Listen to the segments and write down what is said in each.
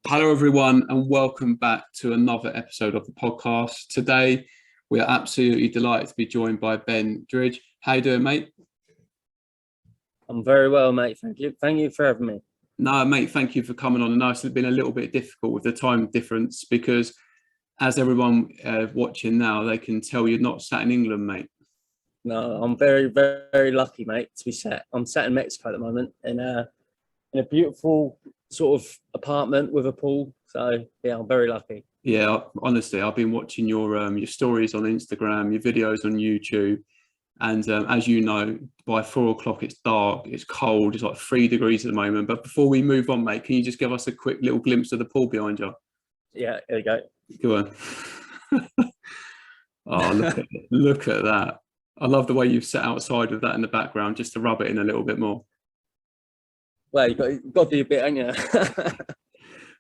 Hello, everyone, and welcome back to another episode of the podcast. Today, we are absolutely delighted to be joined by Ben Dridge. How you doing, mate? I'm very well, mate. Thank you. Thank you for having me. No, mate, thank you for coming on. I know it's been a little bit difficult with the time difference because, as everyone watching now, they can tell you're not sat in England, mate. No, I'm very, very, very lucky, mate, to be sat. I'm sat in Mexico at the moment in a beautiful sort of apartment with a pool. So yeah, I'm very lucky. Yeah, honestly, I've been watching your stories on Instagram, your videos on YouTube. And as you know, by 4 o'clock, it's dark, it's cold, it's like 3 degrees at the moment. But before we move on, mate, can you just give us a quick little glimpse of the pool behind you? Yeah, there you go. Go on. Oh, look at that. I love the way you've sat outside with that in the background just to rub it in a little bit more. Well, you've got to do a bit, haven't you?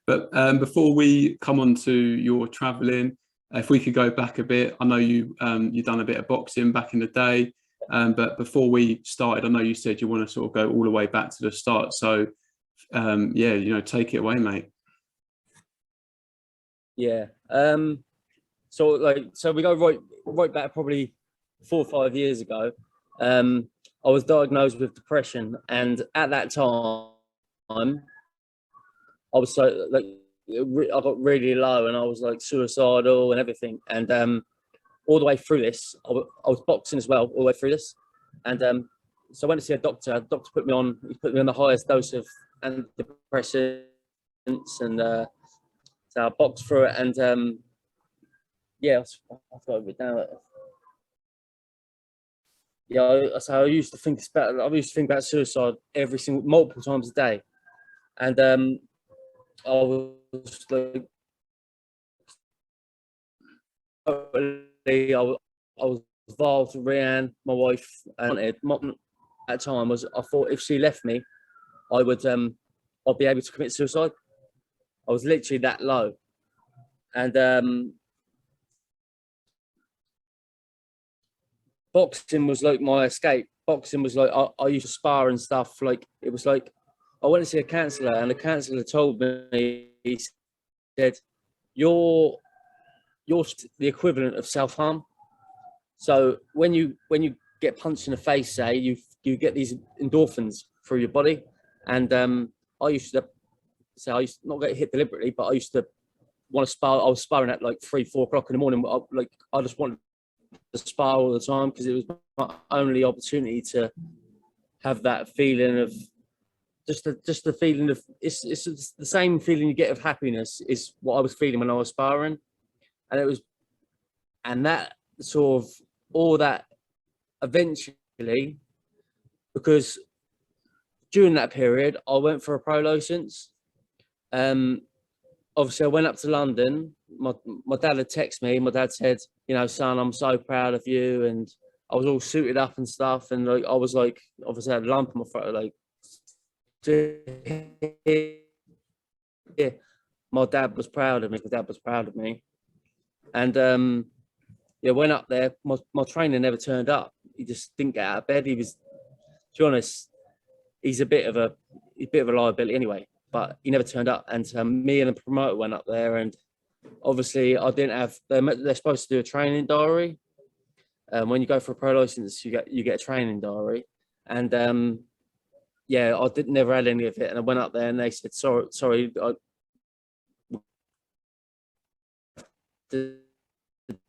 But before we come on to your travelling, if we could go back a bit, I know you've done a bit of boxing back in the day, but before we started, I know you said you want to sort of go all the way back to the start. So, yeah, take it away, mate. Yeah. So we go right back probably 4 or 5 years ago. I was diagnosed with depression, and at that time, I was so I got really low, and I was like suicidal and everything. And all the way through this, I was boxing as well all the way through this. And so I went to see a doctor. The doctor put me on the highest dose of antidepressants, and so I boxed through it. And yeah, I've got it down. Yeah, so I used to think about suicide multiple times a day, and I was like, I was vile to Rianne, my wife, and at the time I thought if she left me, I'd be able to commit suicide. I was literally that low, and boxing was like my escape. Boxing was like I used to spar and stuff. Like it was like I went to see a counsellor, and the counsellor told me, he said, "You're the equivalent of self-harm. So when you get punched in the face, say you get these endorphins through your body, and I used to not get hit deliberately, but I used to want to spar. I was sparring at like 3-4 o'clock in the morning. I just wanted to spar all the time because it was my only opportunity to have that feeling of just the feeling of it's the same feeling you get of happiness is what I was feeling when I was sparring, and that sort of all that eventually, because during that period I went for a pro license. Obviously I went up to London. My dad had texted me. My dad said, son, I'm so proud of you. And I was all suited up and stuff. And like, I was like, obviously I had a lump in my throat. Like, yeah, my dad was proud of me. My dad was proud of me. And yeah, went up there. My trainer never turned up. He just didn't get out of bed. He was, to be honest, he's a bit of a liability anyway. But he never turned up. And me and the promoter went up there, and obviously I didn't have. They're supposed to do a training diary. When you go for a pro license, you get a training diary, and yeah, I never had any of it. And I went up there, and they said, sorry,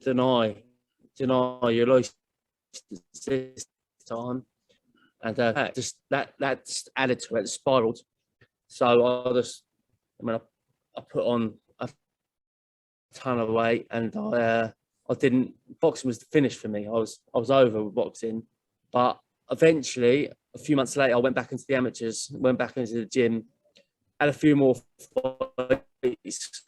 deny your license this time, and just that just added to it. It spiraled. So I put on a ton of weight, and I didn't. Boxing was finished for me. I was over with boxing, but eventually, a few months later, I went back into the amateurs, went back into the gym, had a few more fights.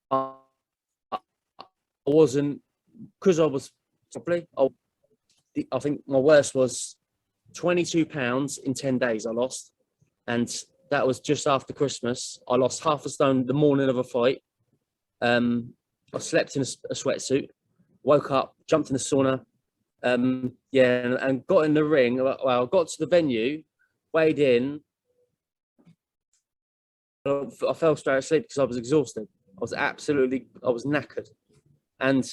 I wasn't, because I was probably, I think my worst was 22 pounds in 10 days I lost. And that was just after Christmas. I lost half a stone the morning of a fight. I slept in a sweatsuit, woke up, jumped in the sauna, Yeah, and got in the ring. Well, I got to the venue, weighed in. I fell straight asleep because I was exhausted. I was knackered. And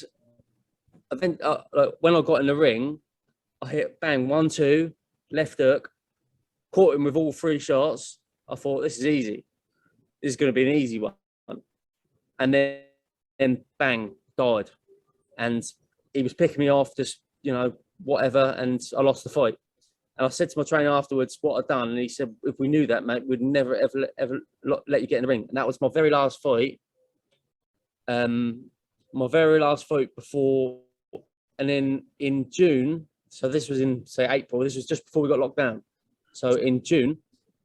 then like, when I got in the ring, I hit bang 1-2 left hook, caught him with all 3 shots. I thought, this is easy. This is going to be an easy one. And then bang, died. And he was picking me off, just, you know, whatever. And I lost the fight. And I said to my trainer afterwards what I'd done. And he said, if we knew that, mate, we'd never, ever let you get in the ring. And that was my very last fight. My very last fight before. And then in June, so this was in, say, April. This was just before we got locked down. So in June,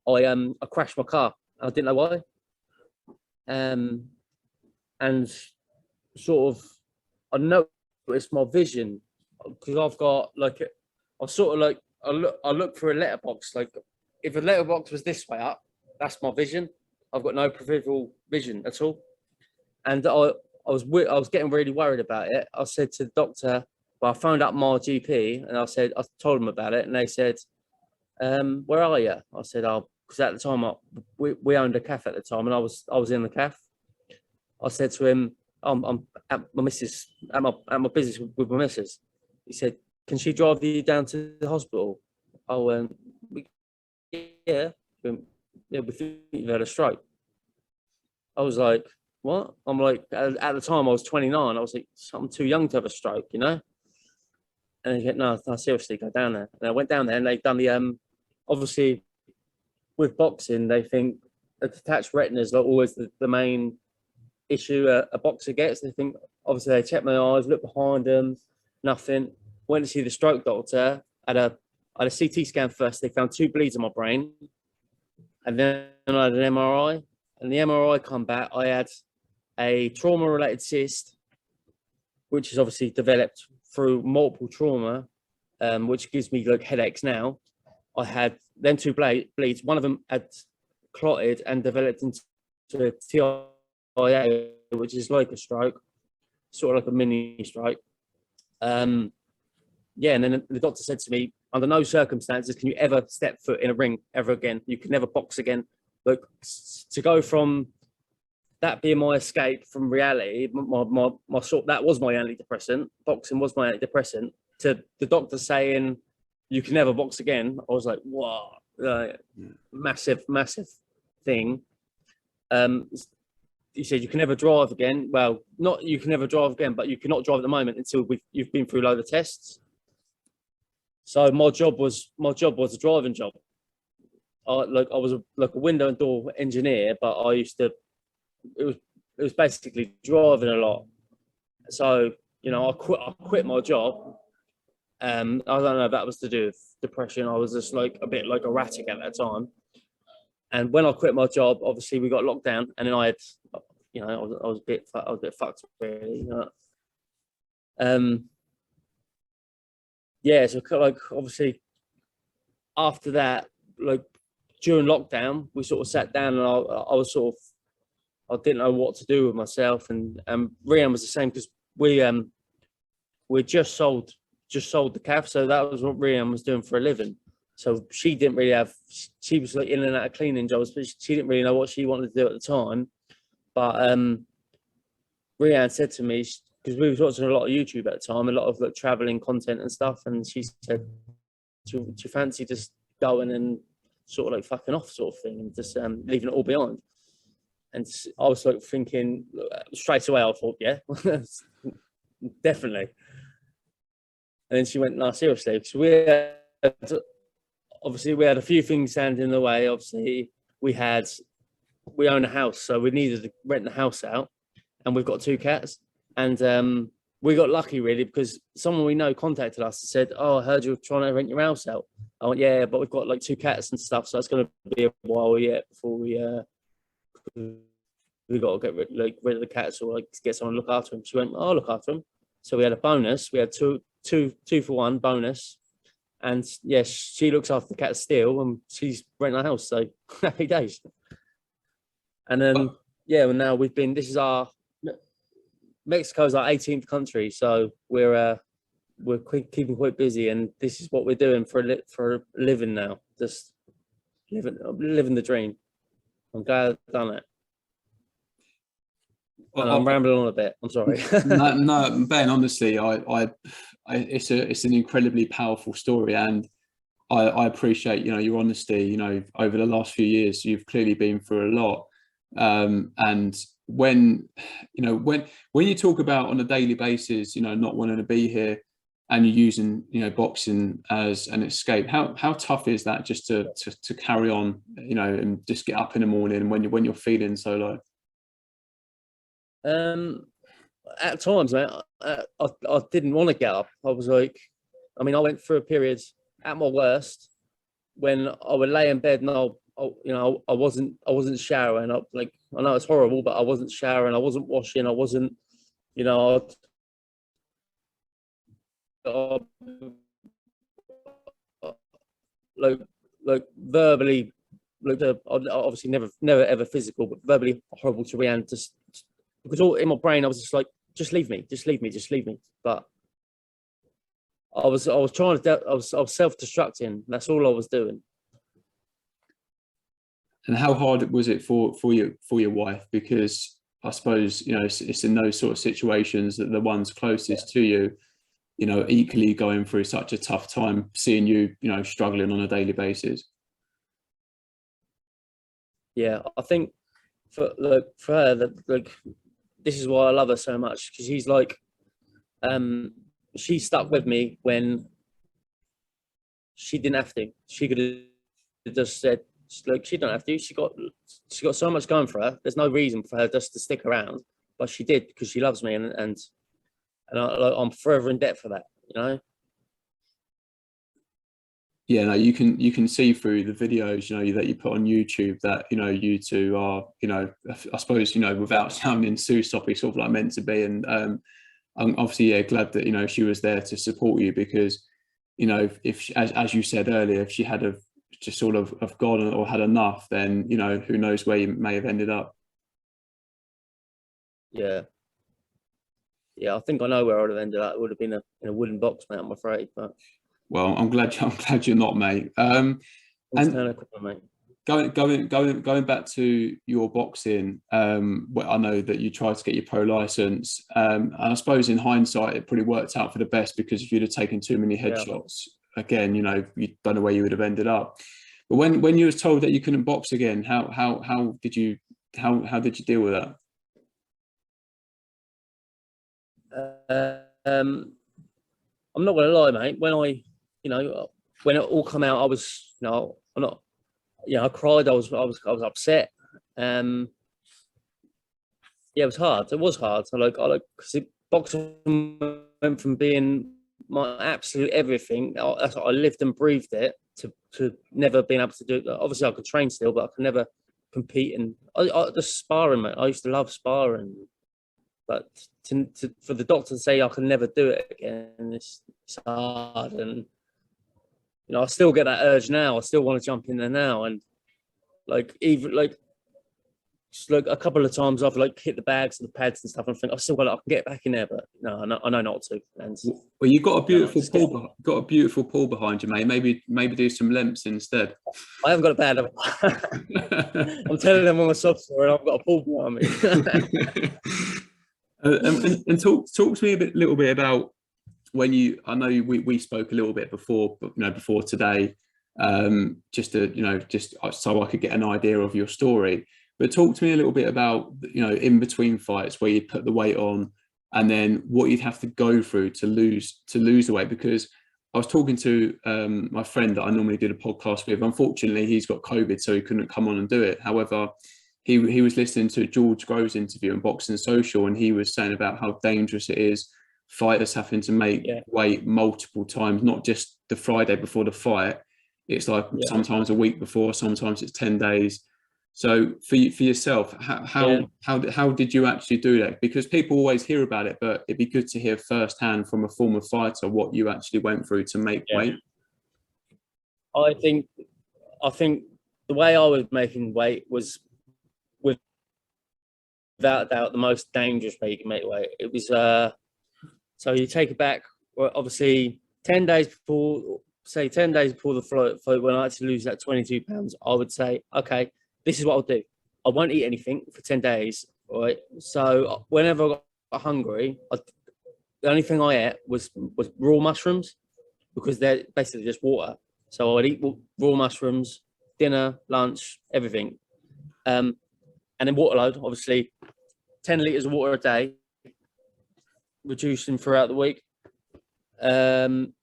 I crashed my car. I didn't know why. And sort of, I noticed my vision because I've got like, I sort of like, I look for a letterbox. Like, if a letterbox was this way up, that's my vision. I've got no peripheral vision at all. And I was getting really worried about it. I said to the doctor, well, I phoned up my GP and I told them about it, and they said, where are you? I said, oh, because at the time we owned a cafe at the time, and I was in the cafe. I said to him, I'm at my missus, at my business with my missus. He said, can she drive you down to the hospital? Oh, yeah, we think you've had a stroke. I was like, what? I'm like, at the time I was 29. I was like, I'm too young to have a stroke, you know? And he said, no, seriously, go down there. And I went down there, and they've done the, obviously, with boxing, they think a detached retina is like always the main issue a boxer gets. They think, obviously, they checked my eyes, looked behind them, nothing. Went to see the stroke doctor. I had a CT scan first. They found 2 bleeds in my brain, and then I had an MRI. And the MRI come back, I had a trauma-related cyst, which is obviously developed through multiple trauma, which gives me like headaches now. I had them 2 bleeds. One of them had clotted and developed into a TIA, which is like a stroke, sort of like a mini stroke. Yeah, and then the doctor said to me, under no circumstances can you ever step foot in a ring ever again. You can never box again. Like, to go from that being my escape from reality, my sort, that was my antidepressant. Boxing was my antidepressant. To the doctor saying you can never box again, I was like, wow, massive thing. He said you can never drive again. Well, not you can never drive again, but you cannot drive at the moment until you've been through a load of tests. So my job was a driving job. I was a window and door engineer, but I used to. It was basically driving a lot. So, you know, I quit my job. I don't know if that was to do with depression. I was just like a bit like erratic at that time. And when I quit my job, obviously we got locked down, and then I had, you know, I was a bit fucked really. You know? Yeah. So like obviously after that, like during lockdown, we sort of sat down, and I was sort of, I didn't know what to do with myself, and Rian was the same, because we just sold the cafe, so that was what Rian was doing for a living. So she didn't really have, she was like in and out of cleaning jobs, but she didn't really know what she wanted to do at the time. But Rian said to me, because we were watching a lot of YouTube at the time, a lot of like traveling content and stuff, and she said, do you fancy just going and sort of like fucking off sort of thing, and just leaving it all behind? And I was like thinking straight away, I thought, yeah, definitely. And then she went, no, seriously, because we had a few things standing in the way. Obviously, we own a house, so we needed to rent the house out, and we've got 2 cats. And we got lucky really, because someone we know contacted us and said, oh, I heard you're trying to rent your house out. I went, yeah, but we've got like 2 cats and stuff, so it's going to be a while yet before we got to get rid of the cats, or like get someone to look after them. She went, I'll look after them. So we had a bonus. We had two for one bonus. And yes, she looks after the cat still, and she's renting a house. So happy days. And then, yeah, well, now this is our, Mexico's our 18th country. So we're keeping quite busy, and this is what we're doing for a living now. Just living the dream. I'm glad I've done it. And I'm rambling on a bit. I'm sorry. no, Ben. Honestly, it's an incredibly powerful story, and I appreciate your honesty. Over the last few years, you've clearly been through a lot. And when you talk about on a daily basis, not wanting to be here, and you're using boxing as an escape, how tough is that just to carry on, and just get up in the morning when you're feeling so low? At times, mate, I didn't want to get up. I was like, I went through a period at my worst when I would lay in bed and I wasn't showering. I know it's horrible, but I wasn't showering. I wasn't washing. I wasn't, like verbally, obviously never ever physical, but verbally horrible to Rianne. Just because all in my brain, I was just like, just leave me. But I was trying to, I was self-destructing. That's all I was doing. And how hard was it for your wife? Because I suppose it's in those sort of situations that the ones closest to you, equally going through such a tough time, seeing you struggling on a daily basis. Yeah, I think for her, that this is why I love her so much, because she's like, she stuck with me when she didn't have to. She could have just said, look, she don't have to. She got so much going for her. There's no reason for her just to stick around, but she did because she loves me, and I'm forever in debt for that. Yeah, no, you can see through the videos that you put on YouTube that you two are I suppose without sounding too soppy, sort of like meant to be. And I'm obviously glad that she was there to support you, because if as you said earlier, if she had just sort of gone or had enough, then who knows where you may have ended up. Yeah, I think I know where I would have ended up. It would have been in a wooden box, mate, I'm afraid. But well, I'm glad you're not, mate. And going back to your boxing, well, I know that you tried to get your pro license, and I suppose in hindsight it probably worked out for the best, because if you'd have taken too many headshots, again, you don't know where you would have ended up. But when you was told that you couldn't box again, how did you deal with that? I'm not gonna lie, mate. When it all come out, I was, I'm not, I cried. I was upset. Yeah, it was hard. It was hard. So because boxing went from being my absolute everything. I lived and breathed it, to never being able to do it. Obviously, I could train still, but I could never compete. And I just sparring, mate. I used to love sparring, but for the doctor to say I can never do it again, it's hard. And I still get that urge now. I still want to jump in there now, and just a couple of times I've hit the bags and the pads and stuff, and I think I can get back in there, but no, I know not to. And well, you've got a beautiful pull. Got a beautiful pull behind you, mate. Maybe do some limps instead. I haven't got a bad. I'm telling them on my soft story, I've got a pull behind me. And talk to me little bit about when I know we spoke a little bit before, before today, just so I could get an idea of your story. But talk to me a little bit about in between fights where you put the weight on, and then what you'd have to go through to lose the weight. Because I was talking to my friend that I normally did a podcast with. Unfortunately, he's got COVID, so he couldn't come on and do it. However, he was listening to George Groves' interview on Boxing Social, and he was saying about how dangerous it is, fighters having to make weight multiple times, not just the Friday before the fight. It's sometimes a week before, sometimes it's 10 days. So for yourself, how did you actually do that? Because people always hear about it, but it'd be good to hear firsthand from a former fighter what you actually went through to make weight. I think the way I was making weight was, without doubt, the most dangerous way you can make weight. It was so you take it back well, obviously 10 days before, say 10 days before the fight, when I had to lose that 22 pounds, I would say, okay, this is what I'll do. I won't eat anything for 10 days, right? So whenever I got hungry, the only thing I ate was raw mushrooms, because they're basically just water. So I'd eat raw mushrooms, dinner, lunch, everything. And then water load, obviously 10 litres of water a day, reducing throughout the week. And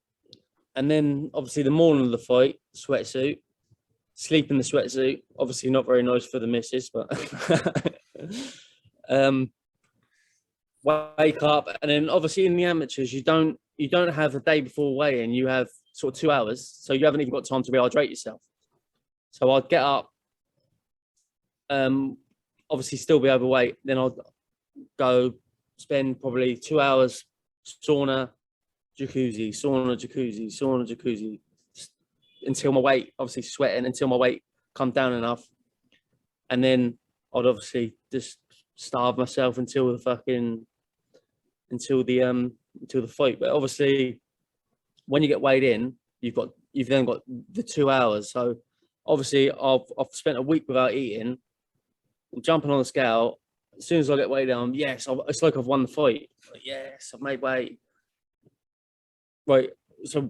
then obviously the morning of the fight, sweatsuit, sleep in the sweatsuit. Obviously not very nice for the missus, but wake up, and then obviously in the amateurs you don't have a day before weigh-in, you have sort of 2 hours, so you haven't even got time to rehydrate yourself. So I'd get up, obviously still be overweight, then I'd go spend probably 2 hours sauna, jacuzzi, until my weight, obviously sweating until my weight come down enough, and then I'd obviously just starve myself until the fight. But obviously when you get weighed in, you've then got the 2 hours. So obviously I've spent a week without eating. I'm jumping on the scale. As soon as I get weighed down, yes, it's like I've won the fight. Like, yes, I've made weight. Right. So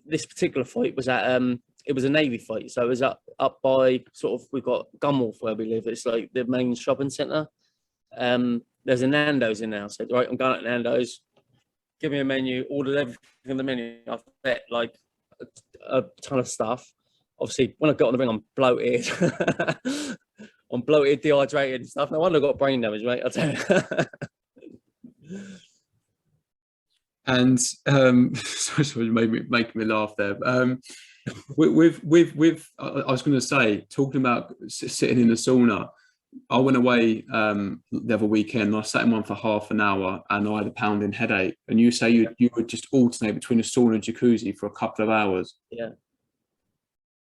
this particular fight was at it was a Navy fight, so it was up by sort of, we've got Gunwolf where we live. It's like the main shopping centre. There's a Nando's in there. So right, I'm going at Nando's. Give me a menu. Ordered everything on the menu. I've bet like a ton of stuff. Obviously, when I got on the ring, I'm bloated. I'm bloated, dehydrated, and stuff. No wonder I got brain damage, mate. I'll tell you. And sorry, making me laugh there. With I was going to say, talking about sitting in the sauna, I went away the other weekend and I sat in one for half an hour and I had a pounding headache. And you say you would just alternate between a sauna and jacuzzi for a couple of hours. Yeah.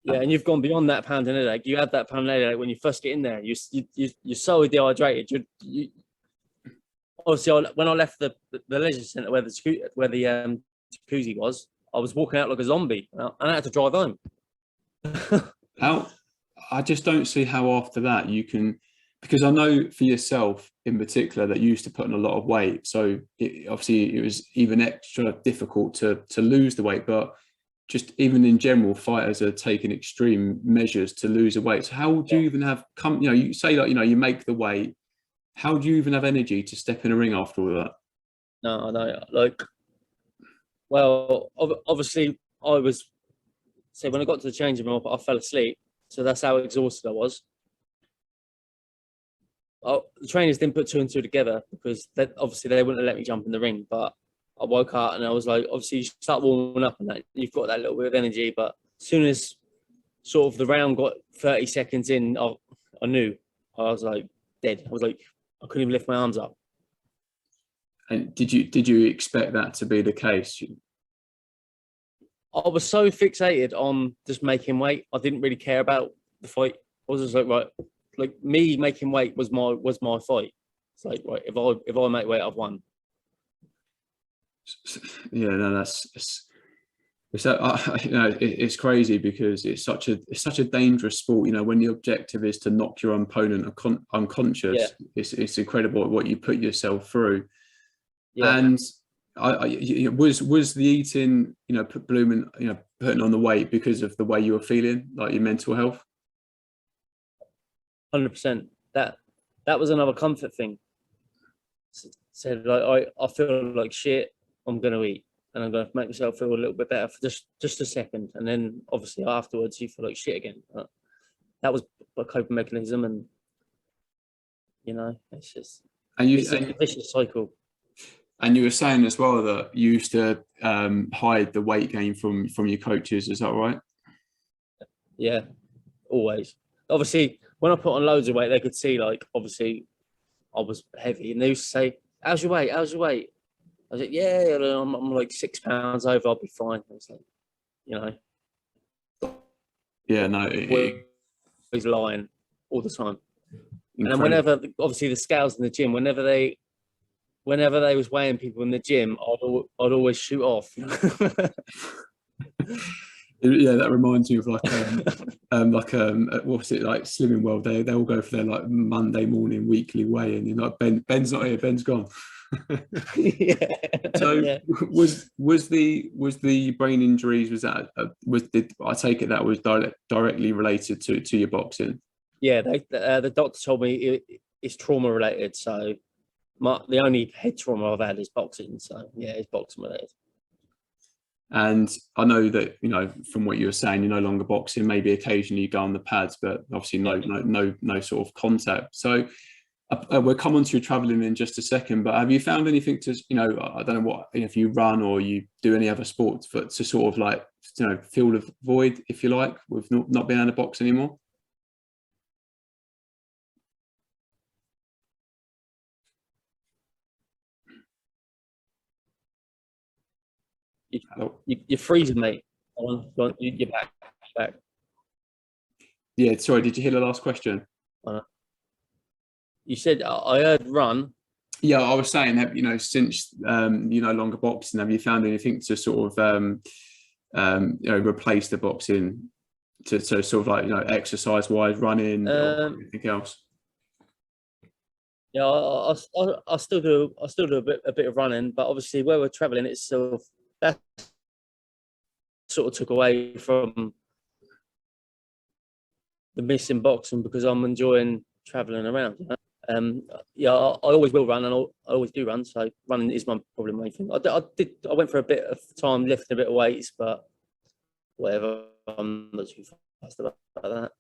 Yeah, and you've gone beyond that pounding headache. You had that pounding headache when you first get in there. You're so dehydrated. Obviously, when I left the leisure centre where the jacuzzi was, I was walking out like a zombie, and I had to drive home. I just don't see how after that you can, because I know for yourself in particular that you used to put on a lot of weight, so obviously it was even extra difficult to lose the weight, but just even in general, fighters are taking extreme measures to lose the weight. So how do you even have you say, like, you make the weight, how do you even have energy to step in a ring after all of that? No, I know. Like, well, obviously I was, say when I got to the changing room, I fell asleep. So that's how exhausted I was. The trainers didn't put two and two together because obviously they wouldn't have let me jump in the ring. But I woke up and I was like, obviously you start warming up and that you've got that little bit of energy. But as soon as sort of the round got 30 seconds in, I knew I was like dead. I was like, I couldn't even lift my arms up. And did you expect that to be the case? I was so fixated on just making weight. I didn't really care about the fight. I was just like, right, like me making weight was my fight. It's like, right, if I make weight, I've won. Yeah, no, it's crazy because it's such a dangerous sport. When the objective is to knock your opponent unconscious, yeah. It's incredible what you put yourself through. Yeah. And was the eating, blooming, putting on the weight because of the way you were feeling, like your mental health? 100%. That was another comfort thing. Said like I feel like shit. I'm gonna eat, and I'm gonna make myself feel a little bit better for just a second, and then obviously afterwards you feel like shit again. That was a coping mechanism, and it's just it's a vicious cycle. And you were saying as well that you used to hide the weight gain from your coaches. Is that right? Yeah, always. Obviously, when I put on loads of weight, they could see, like, obviously I was heavy, and they used to say, "How's your weight? How's your weight?" I was like, "Yeah, I'm like 6 pounds over. I'll be fine." I was like, Yeah, no, he's lying all the time. Incredible. And then whenever, obviously, the scales in the gym, whenever they whenever they was weighing people in the gym, I'd always shoot off. Yeah, that reminds me of what's it like, Slimming World? They all go for their like Monday morning weekly weigh-in. You're like, Ben's not here, Ben's gone. Yeah. So Yeah. was the brain injuries, did I take it that was directly related to your boxing? Yeah, the doctor told me it's trauma related. So the only head trauma I've had is boxing. So yeah, it's boxing related. And I know that, you know, from what you were saying, you're no longer boxing. Maybe occasionally you go on the pads, but obviously no sort of contact. So we'll come on to your traveling in just a second. But have you found anything to, you know, I don't know what, if you run or you do any other sports, but to sort of like, you know, fill the void, if you like, with not being able to box anymore? You're freezing, mate. You're back. Yeah, sorry, did you hear the last question? You said I heard run. Yeah, I was saying that, you know, since you're no longer boxing, have you found anything to sort of you know, replace the boxing to sort of like, you know, exercise wise, running or anything else? Yeah, I still do a bit of running, but obviously where we're traveling, it's sort of that sort of took away from the missing boxing because I'm enjoying traveling around. You know? Yeah, I always will run, and I always do run. So running is probably my main thing. I went for a bit of time lifting a bit of weights, but whatever. I'm not too fast about that.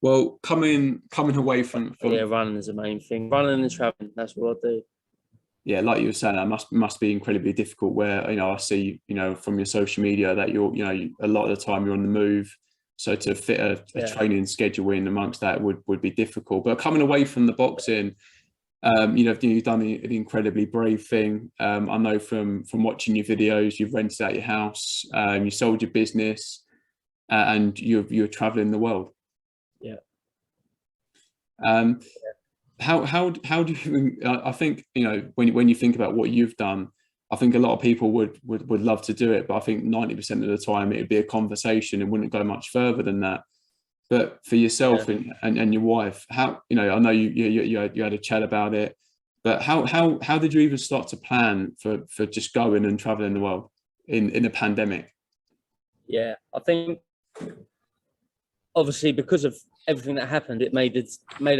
Well, coming away from yeah, running is the main thing. Running and traveling, that's what I do. Yeah, like you were saying, that must be incredibly difficult. Where, you know, I see, you know, from your social media that you're, you know, a lot of the time you're on the move. So to fit a training schedule in amongst that would be difficult. But coming away from the boxing, you know, you've done an incredibly brave thing. I know from watching your videos, you've rented out your house, you sold your business, and you're traveling the world. Yeah. How do you? I think, you know, when you think about what you've done, I think a lot of people would love to do it, but I think 90% of the time it'd be a conversation and wouldn't go much further than that. But for yourself and your wife, how, you know, I know you had a chat about it, but how did you even start to plan for just going and traveling the world in a pandemic? Yeah, I think obviously because of everything that happened, it made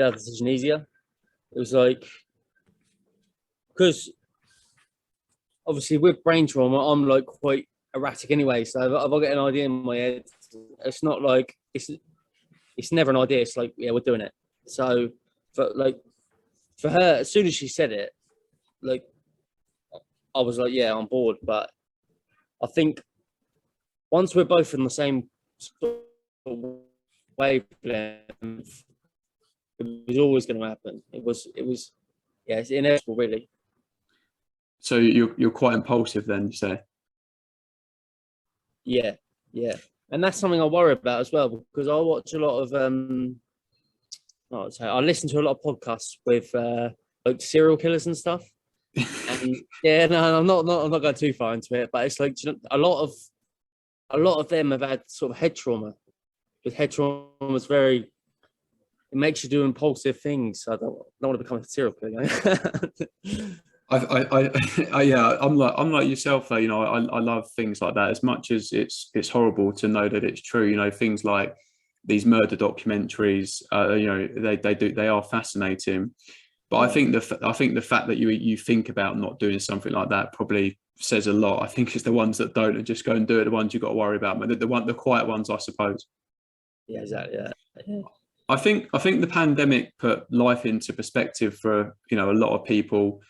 our decision easier. It was like, because obviously with brain trauma, I'm like quite erratic anyway. So if I get an idea in my head, it's not like it's never an idea. It's like, yeah, we're doing it. So for her, as soon as she said it, like I was like, yeah, I'm bored. But I think once we're both in the same sort of wavelength, it was always going to happen. It was, yeah, it's inevitable, really. So you're quite impulsive then, you say? Yeah, and that's something I worry about as well, because I watch a lot of I listen to a lot of podcasts with like serial killers and stuff. And yeah, no, I'm not going too far into it, but it's like, you know, a lot of them have had sort of head trauma. With head trauma, it makes you do impulsive things. So I don't want to become a serial killer. Yeah, I'm like yourself though. You know, I love things like that as much as it's horrible to know that it's true. You know, things like these murder documentaries. You know, they are fascinating. But I think the fact that you think about not doing something like that probably says a lot. I think it's the ones that don't and just go and do it, the ones you've got to worry about, but the quiet ones, I suppose. Yeah, exactly. Yeah. I think the pandemic put life into perspective for, you know, a lot of people.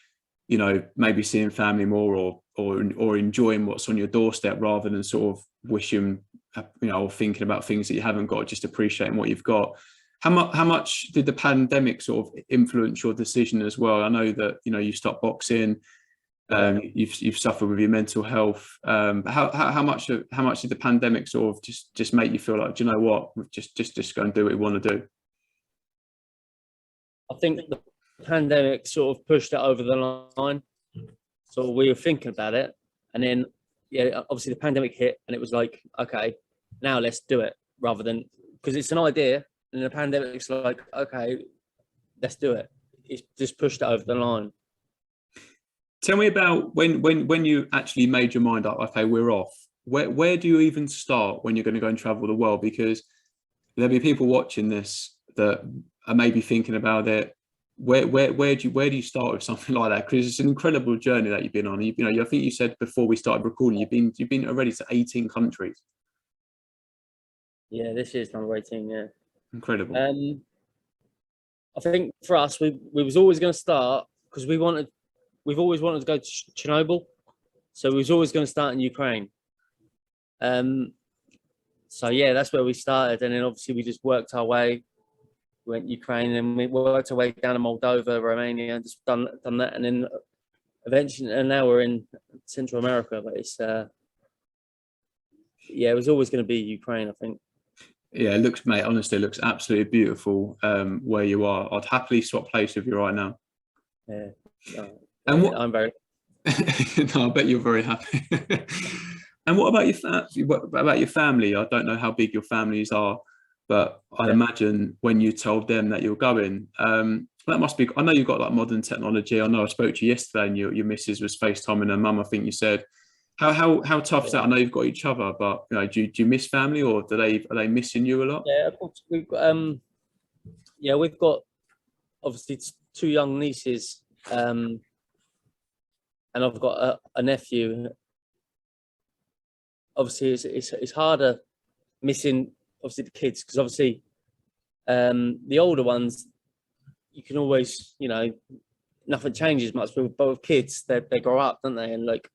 You know, maybe seeing family more or enjoying what's on your doorstep rather than sort of wishing, you know, or thinking about things that you haven't got, just appreciating what you've got. How much did the pandemic sort of influence your decision as well? I know that, you know, you stopped boxing, you've suffered with your mental health. How much did the pandemic sort of just make you feel like, do you know what, just go and do what you want to do? I think the pandemic sort of pushed it over the line. So we were thinking about it, and then obviously the pandemic hit, and it was like, okay, now let's do it, rather than, because it's an idea, and the pandemic's like, okay, let's do it. It's just pushed it over the line. Tell me about when you actually made your mind up, okay, we're off. Where do you even start when you're going to go and travel the world? Because there'll be people watching this that are maybe thinking about it. Where do you start with something like that? Because it's an incredible journey that you've been on. You know, I think you said before we started recording, you've been already to 18 countries. Yeah, this is number 18. Yeah, incredible. I think for us, we was always going to start because we've always wanted to go to Chernobyl, so we was always going to start in Ukraine. So yeah, that's where we started, and then obviously we just worked our way. We went Ukraine, and we worked our way down to Moldova, Romania, and just done that, and then eventually, and now we're in Central America. But it's yeah, it was always going to be Ukraine, I think. Yeah, it looks, mate, honestly, it looks absolutely beautiful where you are. I'd happily swap place with you right now. Yeah, and what, I'm very. No, I bet you're very happy. And what about your family? What about your family? I don't know how big your families are, but I'd imagine when you told them that you're going, that must be. I know you've got like modern technology. I know I spoke to you yesterday, and your missus was FaceTiming her mum. I think you said. How tough is that? I know you've got each other, but you know, do you miss family, or are they missing you a lot? Yeah, of course. We've got obviously 2 young nieces, and I've got a nephew. Obviously, it's harder missing obviously the kids, because obviously the older ones, you can always, you know, nothing changes much, but with kids, they grow up, don't they? And like,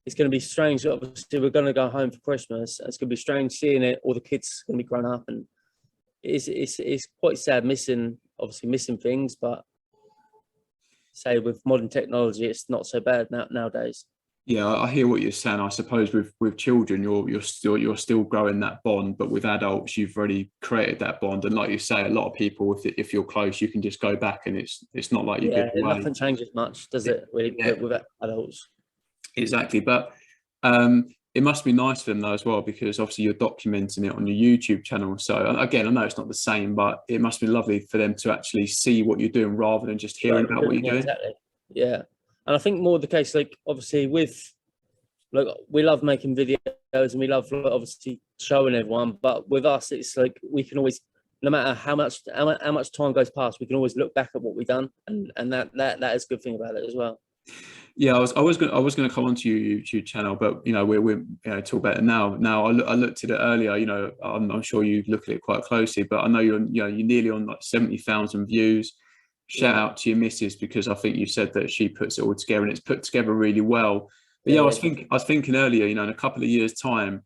it's going to be strange. Obviously, we're going to go home for Christmas. It's going to be strange seeing it. All the kids are going to be grown up, and it's quite sad missing things. But say with modern technology, it's not so bad nowadays. Yeah, I hear what you're saying. I suppose with children, you're still growing that bond, but with adults, you've already created that bond. And like you say, a lot of people, if you're close, you can just go back, and it's not like you've been away. Nothing changes much, does it? Really, with adults. Exactly, but it must be nice for them though as well, because obviously you're documenting it on your YouTube channel. So again, I know it's not the same, but it must be lovely for them to actually see what you're doing rather than just hearing about what you're doing. Exactly. Yeah, and I think more the case, like obviously we love making videos, and we love obviously showing everyone. But with us, it's like we can always, no matter how much time goes past, we can always look back at what we've done, and that is a good thing about it as well. Yeah, I was going to come onto your YouTube channel, but you know we're talk about it now. Now I looked at it earlier. You know, I'm sure you look at it quite closely, but I know you're nearly on like 70,000 views. Shout out to your missus, because I think you said that she puts it all together, and it's put together really well. But yeah, I was thinking earlier, you know, in a couple of years' time,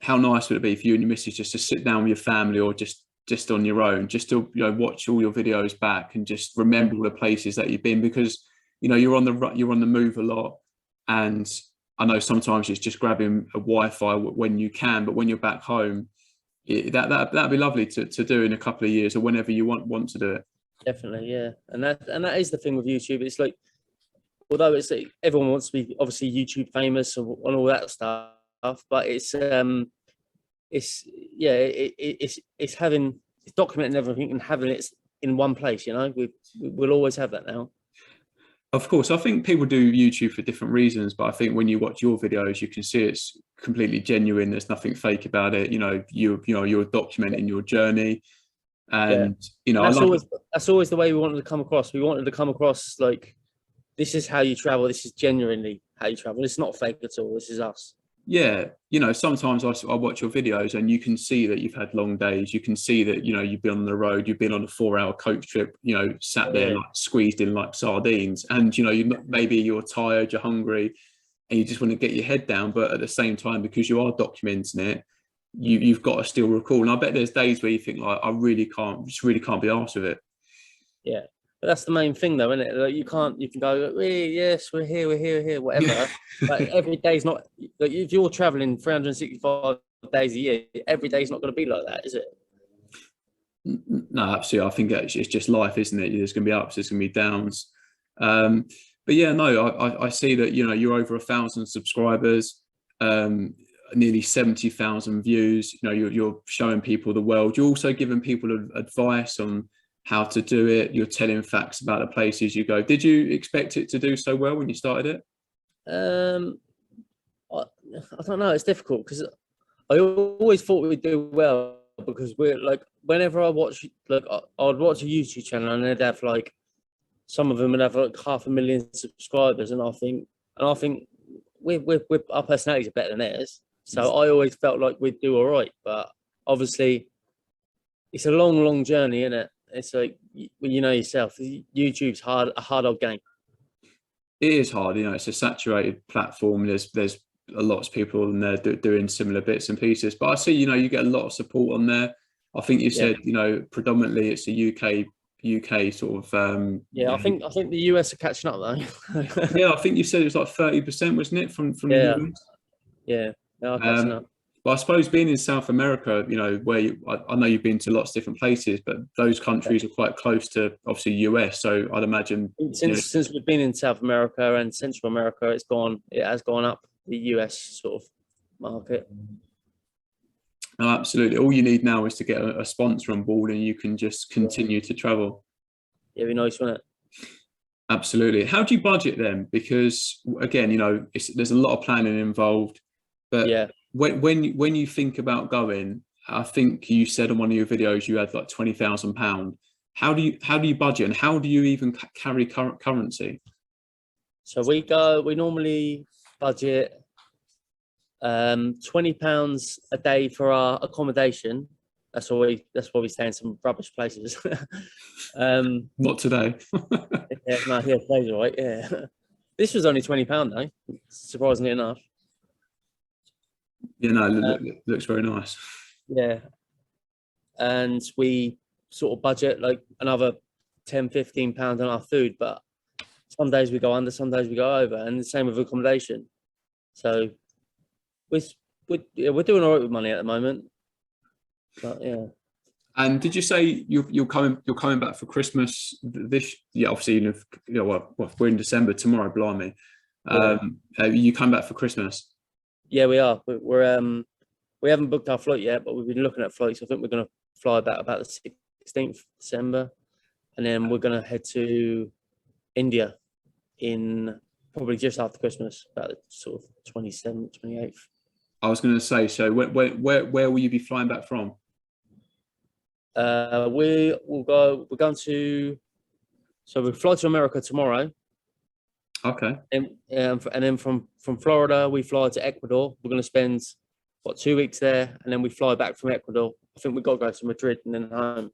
how nice would it be for you and your missus just to sit down with your family, or just on your own, just to watch all your videos back and just remember all the places that you've been, because you know you're on the move a lot, and I know sometimes it's just grabbing a Wi-Fi when you can, but when you're back home, that'd be lovely to do in a couple of years, or whenever you want to do it. Definitely, yeah, and that is the thing with YouTube. It's like, although it's like everyone wants to be obviously YouTube famous and all that stuff, but it's documenting everything and having it in one place. You know, we'll always have that now. Of course, I think people do YouTube for different reasons, but I think when you watch your videos, you can see it's completely genuine. There's nothing fake about it. You know, you're documenting your journey, and you know, that's always the way we wanted to come across. We wanted to come across like, this is how you travel. This is genuinely how you travel. It's not fake at all. This is us. Yeah, you know, sometimes I watch your videos and you can see that you've had long days. You can see that, you know, you've been on the road, you've been on a 4-hour coach trip, you know, sat there like squeezed in like sardines. And, you know, maybe you're tired, you're hungry, and you just want to get your head down. But at the same time, because you are documenting it, you've got to still recall. And I bet there's days where you think like, I really can't be arsed with it. Yeah. But that's the main thing, though, isn't it? Like, you can go, yes, we're here, whatever. But every day's not. Like, if you're traveling 365 days a year, every day's not going to be like that, is it? No, absolutely. I think it's just life, isn't it? There's going to be ups, there's going to be downs. Um, but yeah, no, I see that, you know, you're over 1,000 subscribers, um, nearly 70,000 views. You know, you're showing people the world. You're also giving people advice on how to do it. You're telling facts about the places you go. Did you expect it to do so well when you started it? Um, I don't know. It's difficult because I always thought we'd do well because we're like, whenever I watch, like, I'd watch a YouTube channel and they'd have like, some of them would have like 500,000 subscribers, and I think our personalities are better than theirs. So I always felt like we'd do all right, but obviously it's a long journey, isn't it? It's like, you know yourself, YouTube's a hard old game. It is hard, you know. It's a saturated platform. There's a lot of people in there doing similar bits and pieces. But I see, you know, you get a lot of support on there. I think you said, you know, predominantly it's a UK sort of. Yeah, I think the US are catching up though. Yeah, I think you said it was like 30%, wasn't it, from the Yeah, US? yeah, they are catching up. But I suppose being in South America, you know, where I know you've been to lots of different places, but those countries are quite close to obviously US. So I'd imagine Since we've been in South America and Central America, it has gone up the US sort of market. oh, absolutely. All you need now is to get a sponsor on board, and you can just continue to travel. Yeah, it'd be nice, wouldn't it? Absolutely. How do you budget then? Because again, you know, there's a lot of planning involved. But Yeah. when you think about going, I think you said on one of your videos you had like £20,000. How do you budget, and how do you even carry currency? So we normally budget £20 a day for our accommodation. That's why we stay in some rubbish places. Not today. Yeah, no, yeah, today's all right. Yeah. This was only £20 though, surprisingly enough. You know, looks very nice. Yeah. And we sort of budget like another £10-15 on our food, but some days we go under, some days we go over, and the same with accommodation. So we're doing all right with money at the moment. But yeah. And did you say you're coming back for Christmas this? Yeah, obviously, you know, well, we're in December tomorrow. Blimey, you come back for Christmas? Yeah, we are. We haven't booked our flight yet, but we've been looking at flights. I think we're going to fly back about the 16th December, and then we're going to head to India in probably just after Christmas, about the sort of 27th, 28th. I was going to say, so where will you be flying back from? We're going to, so we fly to America tomorrow. Okay. And then from Florida, we fly to Ecuador. We're going to spend, 2 weeks there, and then we fly back from Ecuador. I think we've got to go to Madrid and then home.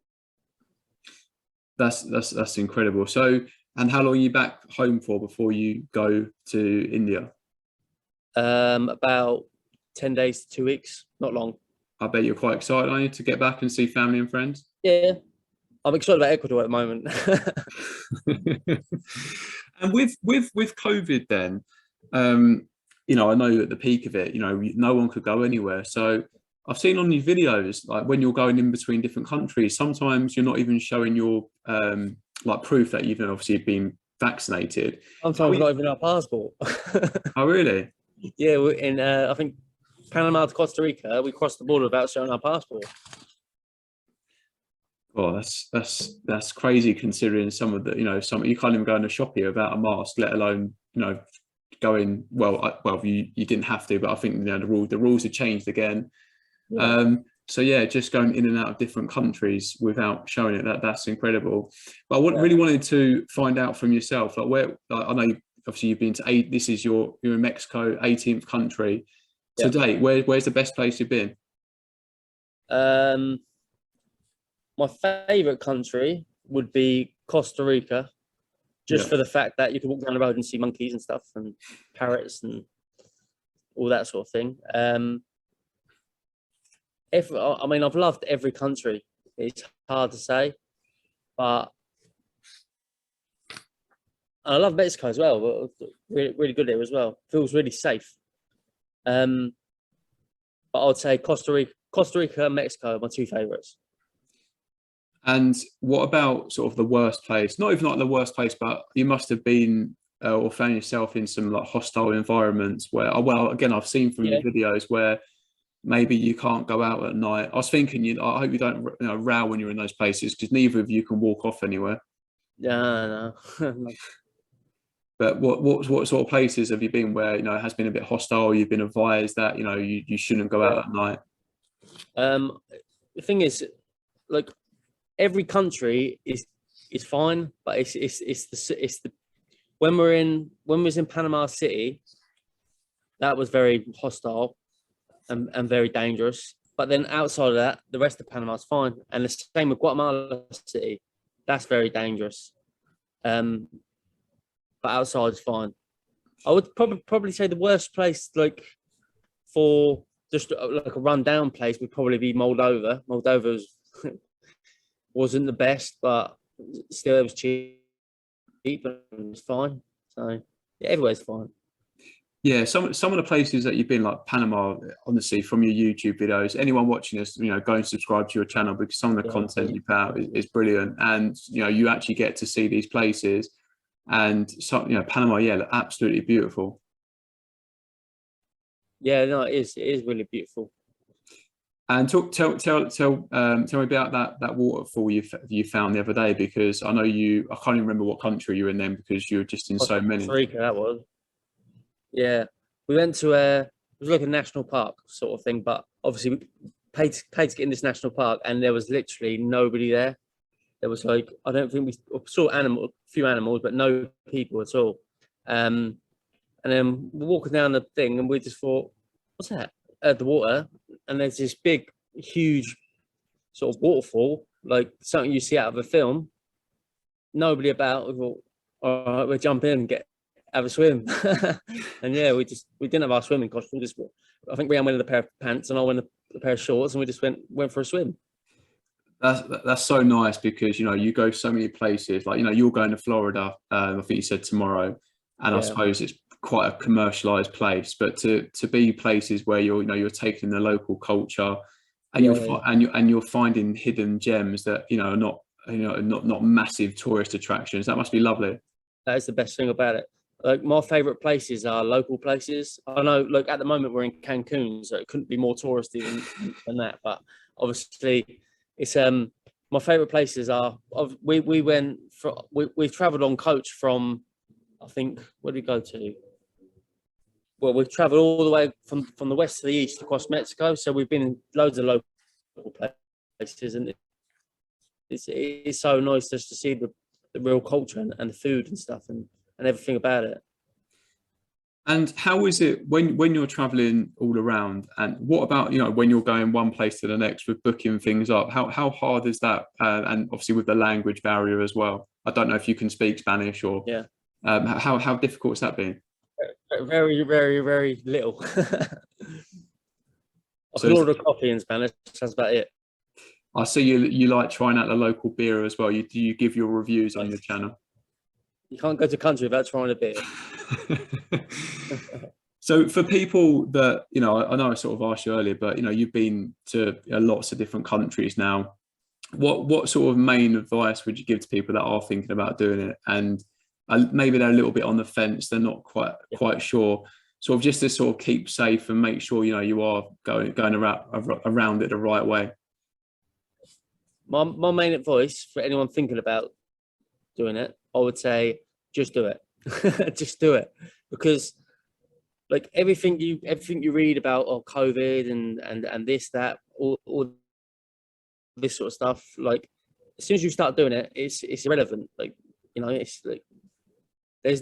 That's incredible. So, and how long are you back home for before you go to India? About 10 days to 2 weeks, not long. I bet you're quite excited, aren't you, to get back and see family and friends? Yeah, I'm excited about Ecuador at the moment. And with COVID then, you know, I know at the peak of it, you know, no one could go anywhere. So I've seen on your videos, like when you're going in between different countries, sometimes you're not even showing your like proof that you've obviously been vaccinated. Sometimes not even our passport. Oh, really? Yeah, we're in I think Panama to Costa Rica, we crossed the border without showing our passport. Oh, that's crazy, considering some of the, you know, you can't even go in a shop here without a mask, let alone, you know, going, you didn't have to, but I think, you know, the rules have changed again. Yeah. So yeah, just going in and out of different countries without showing it, that's incredible. But I really wanted to find out from yourself, like where, like, I know obviously you've been to this is you're in Mexico, 18th country to date. Where's the best place you've been? My favorite country would be Costa Rica, just for the fact that you can walk down the road and see monkeys and stuff and parrots and all that sort of thing. I've loved every country. It's hard to say, but I love Mexico as well. But really good there as well. Feels really safe. But I'd say Costa Rica and Mexico are my two favorites. And what about sort of the worst place? Not even like the worst place, but you must have been or found yourself in some like hostile environments where, oh, well, again, I've seen from your videos where maybe you can't go out at night. I was thinking, I hope you don't row when you're in those places, because neither of you can walk off anywhere. No. But what sort of places have you been where it has been a bit hostile? You've been advised that you shouldn't go out at night. The thing is, like, every country is fine, but it's the when we was in Panama City, that was very hostile and very dangerous. But then outside of that, the rest of Panama's fine, and the same with Guatemala City. That's very dangerous. But outside's fine. I would probably say the worst place, like, for just like a rundown place, would probably be Moldova. Moldova wasn't the best, but still it was cheap and it was fine. So yeah, everywhere's fine. Yeah, some of the places that you've been, like Panama, honestly, from your YouTube videos, anyone watching this, go and subscribe to your channel, because some of the content you put out is brilliant, and you actually get to see these places, and so Panama, yeah, absolutely beautiful. Yeah, no, it is really beautiful. And tell me about that waterfall you found the other day, because I know I can't even remember what country you were in then, because you were just in so many. Costa Rica, that was. Yeah, we went to it was like a national park sort of thing, but obviously we paid to get in this national park, and there was literally nobody there. There was like, I don't think we saw a few animals, but no people at all. And then we're walking down the thing, and we just thought, what's that? The water, and there's this big, huge sort of waterfall, like something you see out of a film. Nobody about. We thought, all right, we'll jump in and have a swim. And yeah, we didn't have our swimming costume. I think Rian went in a pair of pants and I went in a pair of shorts, and we just went for a swim. That's so nice, because you go so many places, like you're going to Florida, I think you said tomorrow, and I suppose it's quite a commercialized place, but to be places where you're taking the local culture, and you're finding hidden gems that are not massive tourist attractions. That must be lovely. That is the best thing about it. Like, my favorite places are local places. I know, like, at the moment we're in Cancun, so it couldn't be more touristy than that. But obviously, it's my favorite places are. We've traveled on coach from, I think, where did we go to? Well, we've traveled all the way from the west to the east across Mexico. So we've been in loads of local places, and it's so nice just to see the real culture and the food and stuff and everything about it. And how is it when you're traveling all around, and what about when you're going one place to the next with booking things up? How hard is that? And obviously with the language barrier as well. I don't know if you can speak Spanish, or how difficult has that been? Very, very, very little. I can order coffee in Spanish. That's about it. I see you like trying out the local beer as well. Do you give your reviews on your channel? You can't go to country without trying a beer. So for people that, I know I sort of asked you earlier, but, you've been to lots of different countries now. What sort of main advice would you give to people that are thinking about doing it, and maybe they're a little bit on the fence, they're not quite sure, sort of just to sort of keep safe and make sure, you are going around it the right way? My main advice for anyone thinking about doing it, I would say, just do it. Just do it, because like everything you read about COVID and this, that, all this sort of stuff, like, as soon as you start doing it, it's irrelevant. Like, it's like it's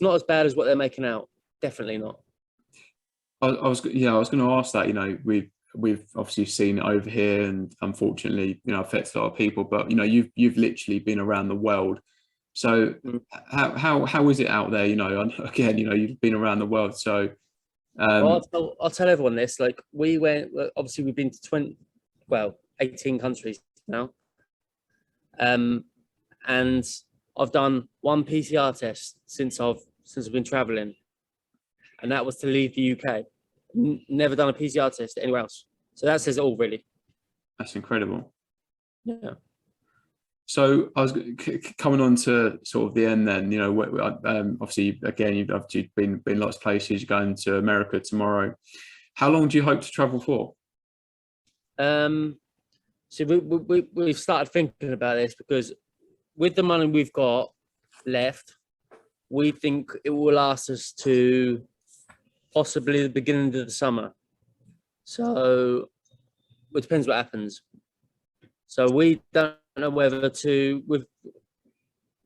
not as bad as what they're making out. Definitely not. I was going to ask that. We've obviously seen it over here, and unfortunately, affects a lot of people. But you've literally been around the world. So how is it out there? Again, you've been around the world. So I'll tell everyone this. Like, obviously we've been to 18 countries now, and I've done one PCR test since I've been traveling, and that was to leave the UK. Never done a PCR test anywhere else. So that says it all, really. That's incredible. Yeah. So I was coming on to sort of the end then, you know, obviously, again, you've been lots of places, you're going to America tomorrow. How long do you hope to travel for? So we've started thinking about this because with the money we've got left, we think it will last us to possibly the beginning of the summer. So it depends what happens. So we don't know whether to,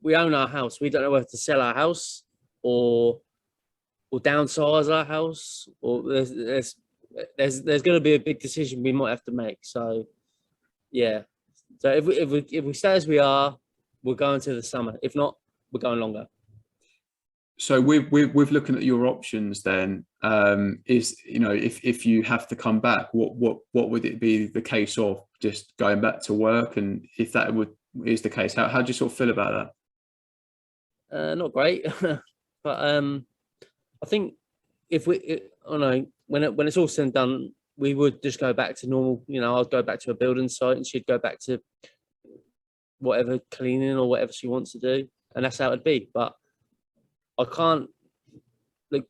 we own our house. We don't know whether to sell our house or downsize our house, or there's going to be a big decision we might have to make. So yeah. So if we stay as we are, we're going to the summer. If not, we're going longer. So with looking at your options, then is, you know, if you have to come back, what would it be the case of just going back to work? And if that is the case, how do you sort of feel about that? Not great, but I think if I don't know, when it's all said and done, we would just go back to normal. You know, I'd go back to a building site and she'd go back to whatever cleaning or whatever she wants to do, and that's how it'd be. But I can't, like,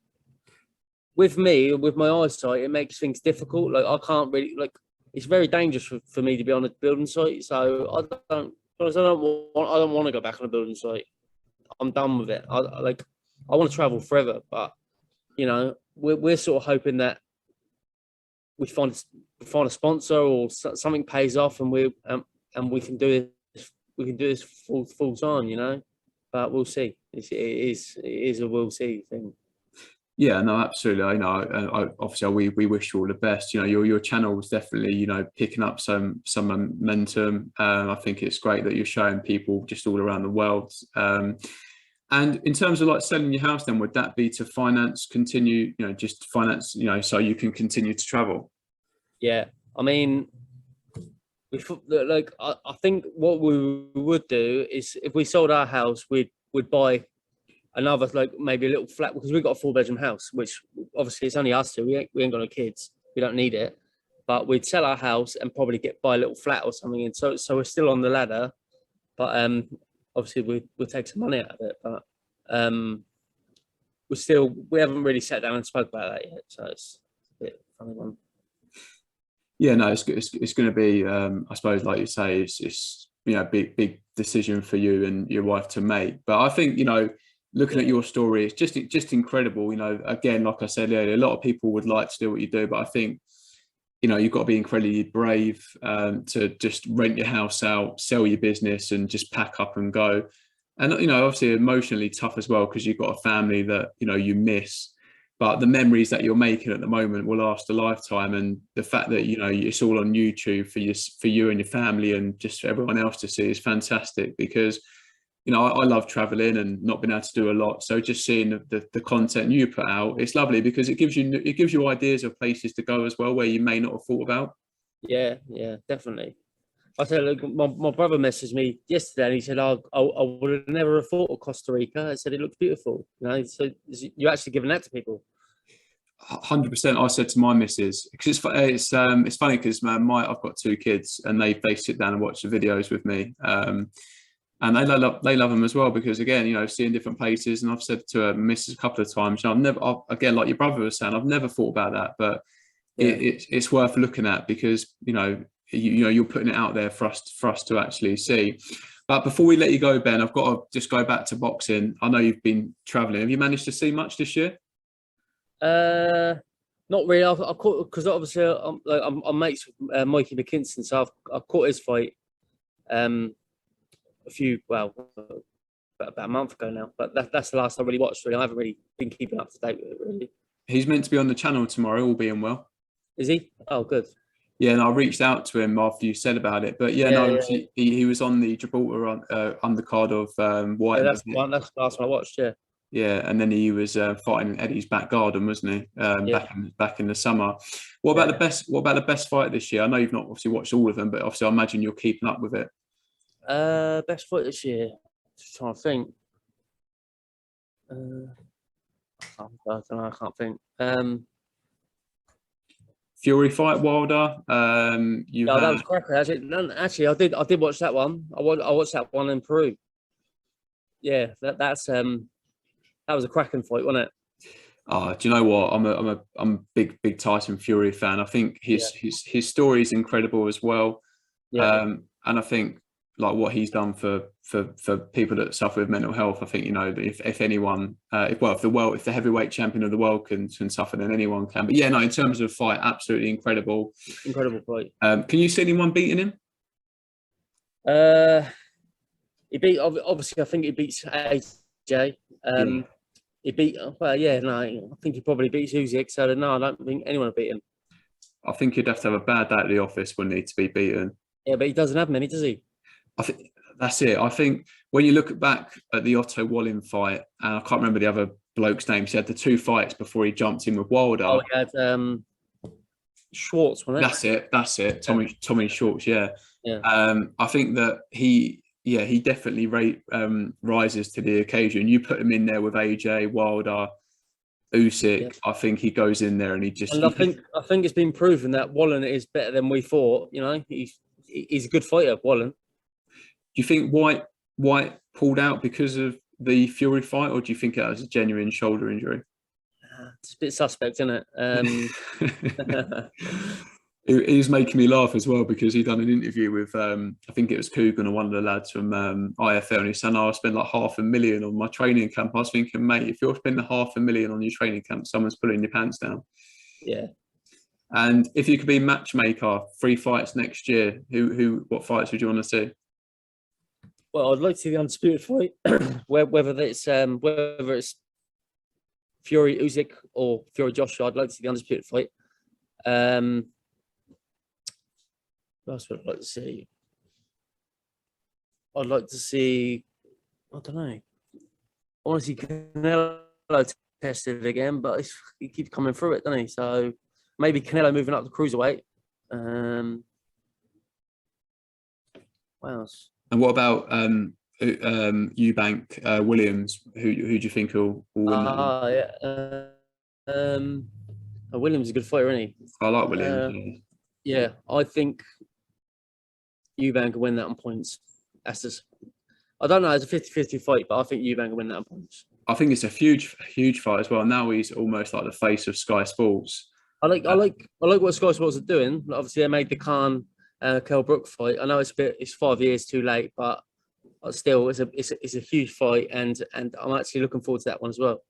with me, with my eyesight, it makes things difficult. Like I can't really, like, it's very dangerous for me to be on a building site. So I don't want to go back on a building site. I'm done with it. I want to travel forever, but you know, we're sort of hoping that we find a sponsor or something pays off, and we can do this. We can do this full time, you know. But we'll see. It is a we'll see thing. Yeah, no, absolutely. I know. Obviously, we wish you all the best. You know, your channel is definitely, you know, picking up some momentum. I think it's great that you're showing people just all around the world. And in terms of like selling your house, then would that be to continue, you know, just finance, you know, so you can continue to travel? Yeah, I mean, I think what we would do is if we sold our house, we'd buy another, like maybe a little flat, because we've got a 4-bedroom house, which obviously it's only us two. We ain't got no kids. We don't need it. But we'd sell our house and probably buy a little flat or something. And so we're still on the ladder, but obviously we'll take some money out of it. But we haven't really sat down and spoke about that yet. So it's a bit funny one. Yeah, no, it's going to be, I suppose, like you say, it's you know, big decision for you and your wife to make. But I think, you know, looking at your story, it's just incredible. You know, again, like I said earlier, a lot of people would like to do what you do, but I think, you know, you've got to be incredibly brave to just rent your house out, sell your business, and just pack up and go. And you know, obviously, emotionally tough as well, because you've got a family that, you know, you miss. But the memories that you're making at the moment will last a lifetime, and the fact that, you know, it's all on YouTube for you and your family and just for everyone else to see is fantastic. Because, you know, I love traveling and not being able to do a lot. So just seeing the content you put out, it's lovely because it gives you ideas of places to go as well where you may not have thought about. Yeah, definitely. I said, look, my brother messaged me yesterday and he said, I would have never thought of Costa Rica. I said, it looks beautiful. You know, so you're actually giving that to people. 100%. I said to my missus, because it's funny because I've got 2 kids and they sit down and watch the videos with me, and they love them as well, because again, you know, seeing different places. And I've said to her missus a couple of times, again, like your brother was saying, I've never thought about that, but yeah, it's worth looking at, because you know you're putting it out there for us to actually see. But before we let you go, Ben, I've got to just go back to boxing. I know you've been traveling. Have you managed to see much this year? Not really. I caught, because obviously I'm mates with Mikey McKinson, so I caught his fight about a month ago now. But that's the last I really watched. Really, I haven't really been keeping up to date with it. Really. He's meant to be on the channel tomorrow, all being well. Is he? Oh, good. Yeah, and I reached out to him after you said about it, but he was on the Gibraltar undercard of White. Yeah, that's the last one I watched. Yeah. Yeah, and then he was fighting Eddie's back garden, wasn't he? Back in the summer. What about the best fight this year? I know you've not obviously watched all of them, but obviously I imagine you're keeping up with it. Best fight this year. Just trying to think. I don't know. I can't think. Fury fight, Wilder. You No, that had was cracker. Actually, I did watch that one. I watched that one in Peru. Yeah, that was a cracking fight, wasn't it? do you know what? I'm a big Tyson Fury fan. I think Yeah, his story is incredible as well. yeah, And I think like what he's done for people that suffer with mental health. I think, you know, if anyone, if the heavyweight champion of the world can suffer, then anyone can. But yeah, no, in terms of fight, absolutely incredible. incredible fight. Can you see anyone beating him? Uh, he beat obviously. I think he beats AJ. Yeah. He beat. Well, yeah, no, I think he probably beats Usyk. So no, I don't think anyone will beat him. I think he'd have to have a bad day at the office wouldn't he to be beaten. Yeah, but he doesn't have many, does he? I think that's it. I think when you look back at the Otto Wallin fight, and I can't remember the other bloke's name, he had the 2 fights before he jumped in with Wilder. Oh, he had Schwartz, wasn't it? That's it. Tommy Schwartz, yeah. Yeah. I think that he definitely rises to the occasion. You put him in there with AJ, Wilder, Usyk. Yeah. I think he goes in there and he just. And I think it's been proven that Wallen is better than we thought. You know, he's a good fighter, Wallen. Do you think White pulled out because of the Fury fight, or do you think it was a genuine shoulder injury? It's a bit suspect, isn't it? He was making me laugh as well because he'd done an interview with I think it was Coogan or one of the lads from IFL, and he said, "I spent like $500,000 on my training camp." I was thinking, mate, if you're spending $500,000 on your training camp, someone's pulling your pants down. Yeah. And if you could be matchmaker, 3 fights next year, what fights would you want to see? Well, I'd like to see the undisputed fight, whether it's Fury Usyk or Fury Joshua. I'd like to see the undisputed fight. What else would I like to see? I'd like to see. I don't know. I want to see Canelo tested again, but he keeps coming through it, doesn't he? So maybe Canelo moving up to cruiserweight. What else? And what about Eubank Williams? Who do you think will win that one? Yeah. Williams is a good fighter, isn't he? I like Williams. Yeah, I think Eubank will win that on points. That's just. I don't know. It's a 50-50 fight, but I think Eubank will win that on points. I think it's a huge fight as well. Now he's almost like the face of Sky Sports. I like what Sky Sports are doing. Obviously, they made the Khan Kell Brook fight. I know it's 5 years too late, but still, it's a huge fight, and I'm actually looking forward to that one as well.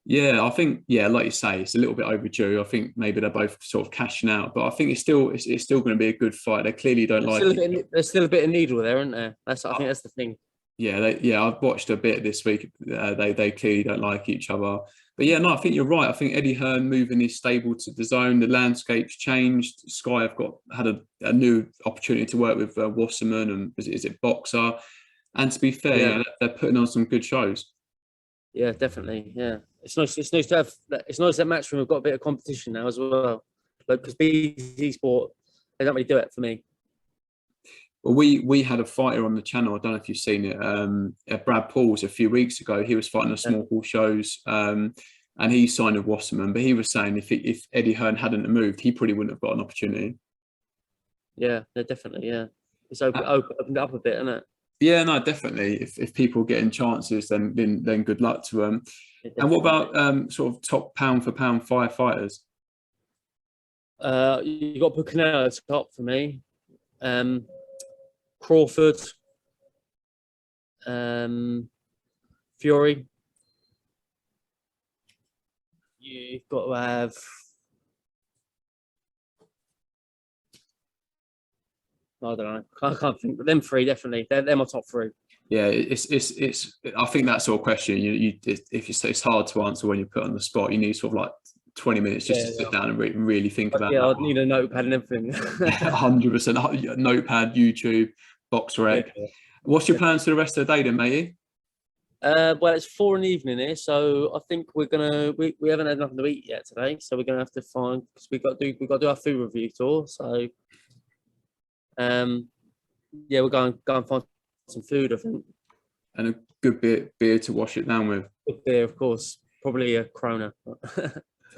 Yeah, I think like you say, it's a little bit overdue. I think maybe they're both sort of cashing out, but I think it's still going to be a good fight. They clearly don't like it. There's still a bit of needle there, isn't there? I think that's the thing. Yeah, I've watched a bit this week. They clearly don't like each other. But yeah, no, I think you're right. I think Eddie Hearn moving his stable to the zone. The landscape's changed. Sky have had a new opportunity to work with Wasserman and is it Boxer? And to be fair, they're putting on some good shows. Yeah, definitely. Yeah, it's nice to have. It's nice that Matchroom have got a bit of competition now as well. Like because BT Sport, they don't really do it for me. Well, we had a fighter on the channel. I don't know if you've seen it. Brad Pauls a few weeks ago. He was fighting the small ball shows, and he signed with Wasserman. But he was saying if Eddie Hearn hadn't moved, he probably wouldn't have got an opportunity. Yeah, definitely. Yeah, it's opened up a bit, isn't it? Yeah, no, definitely. If people are getting chances, then good luck to them. And what about sort of top pound for pound firefighters? You got to put Canelo at the top for me. Crawford, Fury. You've got to have. I don't know. I can't think. But them three definitely. They're my top 3. Yeah, it's. I think that sort of question it's hard to answer when you're put on the spot. You need sort of like 20 minutes just to sit down and really think about. Yeah, I'd need a notepad and everything. 100% notepad, YouTube, BoxRec. Yeah. What's your plans for the rest of the day then, matey? Well, it's 4 in the evening here, so I think we haven't had nothing to eat yet today, so we're gonna have to find because we got to do our food review tour. So, yeah, we're going and find some food, I think. And a good beer to wash it down with. Good beer, of course. Probably a Corona.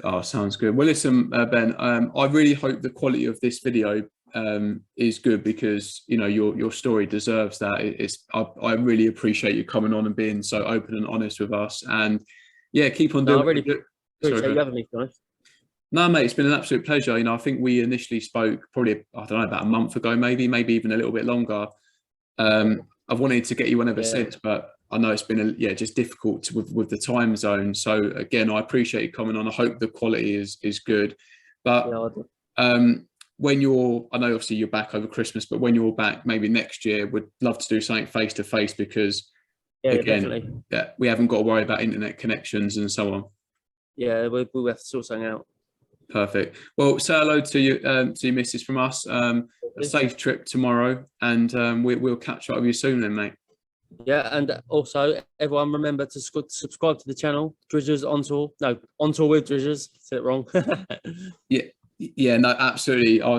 Oh, sounds good. Well, listen, Ben, I really hope the quality of this video is good, because you know your story deserves that. I really appreciate you coming on and being so open and honest with us. And yeah, keep on No, doing I what really you do. Sorry, appreciate you having me, guys. no, mate, it's been an absolute pleasure. You know, I think we initially spoke probably, I don't know, about a month ago, maybe even a little bit longer. I've wanted to get you on ever since, but I know it's been just difficult with the time zone. So again, I appreciate you coming on. I hope the quality is good. But when I know obviously you're back over Christmas, but when you're back, maybe next year, we'd love to do something face to face, because again, we haven't got to worry about internet connections and so on. Yeah, we'll have to sort something out. Perfect. Well, say hello to your missus from us. A safe trip tomorrow, and we'll catch up with you soon then, mate. Yeah, and also everyone remember to subscribe to the channel. Dridgers on tour. No, on tour with Dridgers. Said it wrong. Yeah, no, absolutely. I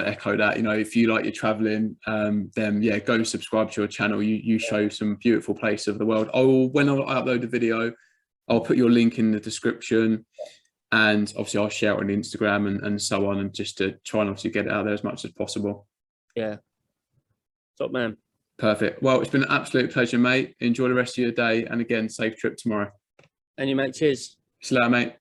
echo that. You know, if you like your traveling, then yeah, go subscribe to your channel. You show some beautiful places of the world. When I upload the video, I'll put your link in the description. And obviously I'll share it on Instagram and so on, and just to try and obviously get it out there as much as possible. Yeah. Top man. Perfect. Well, it's been an absolute pleasure, mate. Enjoy the rest of your day. And again, safe trip tomorrow. And you, mate. Cheers. See you later, mate.